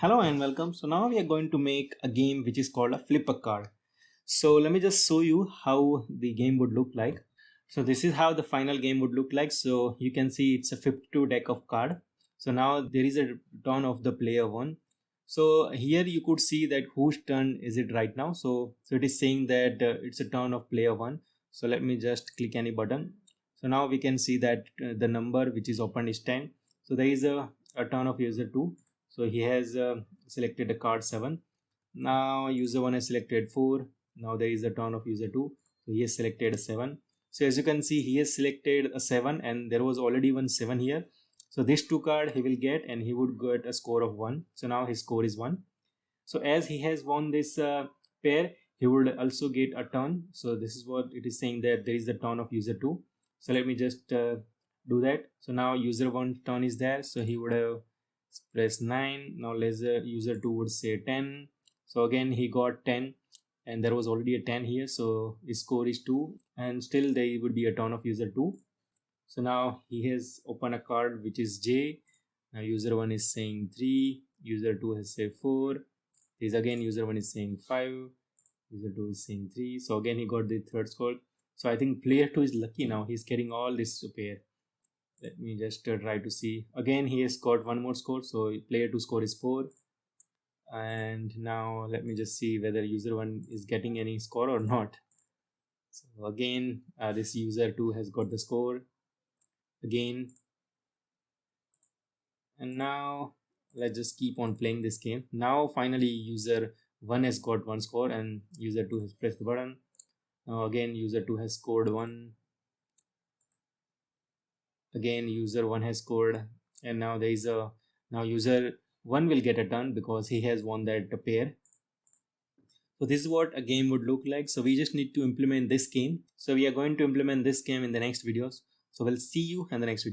Hello and welcome. So now we are going to make a game which is called a flip a card. So let me just show you how the game would look like. So this is how the final game would look like. So you can see it's a 52 deck of card. So now there is a turn of the player one. So here you could see that whose turn is it right now. So it is saying that it's a turn of player one. So let me just click any button. So now we can see that the number which is opened is 10. So there is a turn of user 2. So he has selected a card 7. Now user 1 has selected 4. Now there is a turn of user 2. So he has selected a 7. So as you can see, he has selected a 7 and there was already one 7 here. So this 2 card he will get and he would get a score of 1. So now his score is 1. So as he has won this pair, he would also get a turn. So this is what it is saying, that there is the turn of user 2. So let me just do that. So now user 1 turn is there. So he would have press 9. Now user 2 would say 10. So again he got 10 and there was already a 10 here, so his score is 2 and still there would be a turn of user 2. So now he has opened a card which is J. Now user 1 is saying 3, user 2 has said 4. This again user 1 is saying 5, user 2 is saying 3. So again he got the third score. So I think player 2 is lucky now, he's carrying all this pair. Let me just try to see. Again he has got one more score, so player 2 score is 4. And now let me just see whether user 1 is getting any score or not. So again this user 2 has got the score again. And now let's just keep on playing this game. Now finally user 1 has got one score and user 2 has pressed the button. Now again user 2 has scored 1. Again user 1 has scored, and now there is a user 1 will get a turn because he has won that pair. So this is what a game would look like. So we just need to implement this game. So we are going to implement this game in the next videos. So we'll see you in the next video.